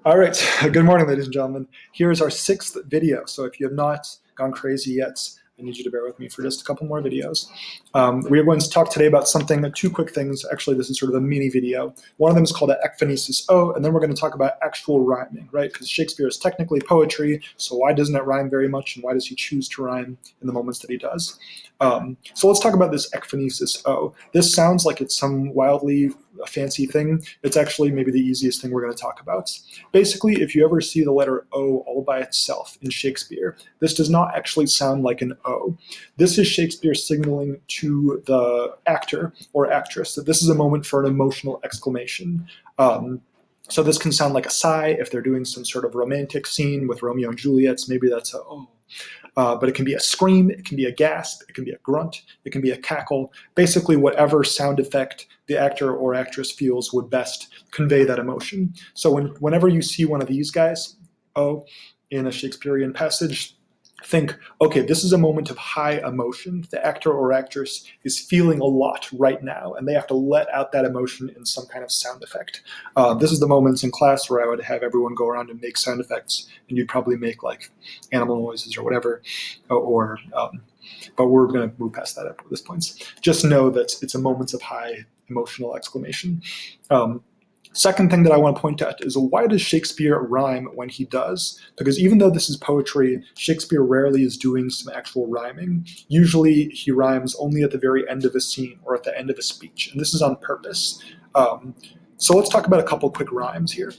All right, good morning, ladies and gentlemen. Here's our sixth video. So if you have not gone crazy yet, I need you to bear with me for just a couple more videos. We are going to talk today about two quick things. Actually, this is sort of a mini video. One of them is called an Ecphonesis and then we're going to talk about actual rhyming, right? Because Shakespeare is technically poetry, so why doesn't it rhyme very much, and why does he choose to rhyme in the moments that he does? So let's talk about this Ecphonesis O. This sounds like it's some wildly fancy thing. It's actually maybe the easiest thing we're going to talk about. Basically, if you ever see the letter O all by itself in Shakespeare, this does not actually sound like an O. This is Shakespeare signaling to the actor or actress that this is a moment for an emotional exclamation. So this can sound like a sigh if they're doing some sort of romantic scene with Romeo and Juliet. Maybe that's a oh. But it can be a scream, it can be a gasp, it can be a grunt, it can be a cackle. Basically, whatever sound effect the actor or actress feels would best convey that emotion. So whenever you see one of these guys, oh, in a Shakespearean passage, think, okay, this is a moment of high emotion. The actor or actress is feeling a lot right now, and they have to let out that emotion in some kind of sound effect. This is the moments in class where I would have everyone go around and make sound effects, and you'd probably make like animal noises or whatever, but we're going to move past that at this point. Just know that it's a moment of high emotional exclamation. Second thing that I want to point out is, why does Shakespeare rhyme when he does? Because even though this is poetry, Shakespeare rarely is doing some actual rhyming. Usually he rhymes only at the very end of a scene or at the end of a speech, and this is on purpose. So let's talk about a couple quick rhymes here.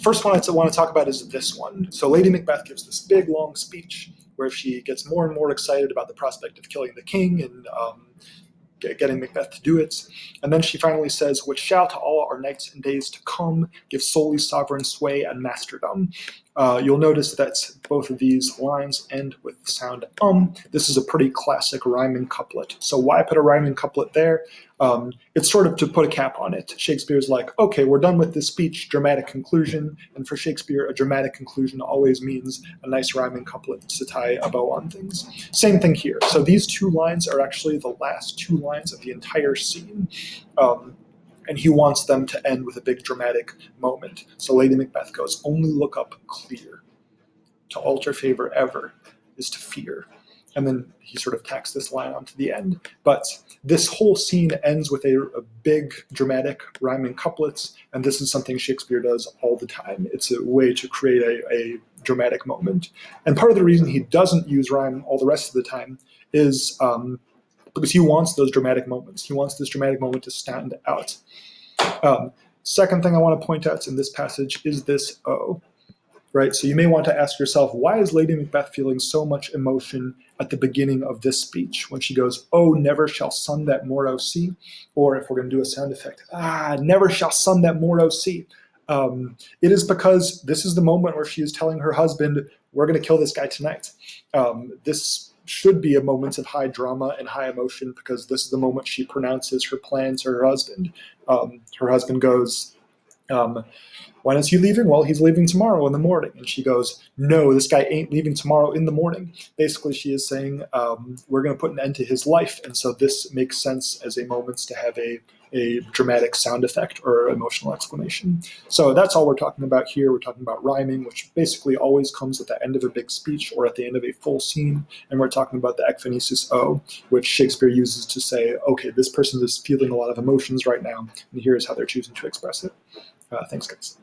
First one I want to talk about is this one. So Lady Macbeth gives this big, long speech where she gets more and more excited about the prospect of killing the king and getting Macbeth to do it. And then she finally says, which shall to all our nights and days to come give solely sovereign sway and masterdom. You'll notice that both of these lines end with the sound This is a pretty classic rhyming couplet. So why put a rhyming couplet there? It's sort of to put a cap on it. Shakespeare's like, okay, we're done with this speech, dramatic conclusion. And for Shakespeare, a dramatic conclusion always means a nice rhyming couplet to tie a bow on things. Same thing here. So these two lines are actually the last two lines of the entire scene. And he wants them to end with a big dramatic moment. So Lady Macbeth goes, only look up clear. To alter favor ever is to fear. And then he sort of tacks this line onto the end. But this whole scene ends with a big dramatic rhyming couplets, and this is something Shakespeare does all the time. It's a way to create a dramatic moment. And part of the reason he doesn't use rhyme all the rest of the time is because he wants those dramatic moments. He wants this dramatic moment to stand out. Second thing I want to point out in this passage is this O. Right? So you may want to ask yourself, why is Lady Macbeth feeling so much emotion at the beginning of this speech when she goes, oh, never shall sun that morrow see? Or if we're going to do a sound effect, never shall sun that morrow see. It is because this is the moment where she is telling her husband, we're going to kill this guy tonight. This should be a moment of high drama and high emotion, because this is the moment she pronounces her plan to her husband. Her husband goes, when is he leaving? Well, he's leaving tomorrow in the morning. And she goes, no, this guy ain't leaving tomorrow in the morning. Basically, she is saying, we're going to put an end to his life. And so this makes sense as a moment to have a dramatic sound effect or emotional exclamation. So that's all we're talking about here. We're talking about rhyming, which basically always comes at the end of a big speech or at the end of a full scene. And we're talking about the Ecphonesis O, which Shakespeare uses to say, okay, this person is feeling a lot of emotions right now, and here's how they're choosing to express it. Thanks, guys.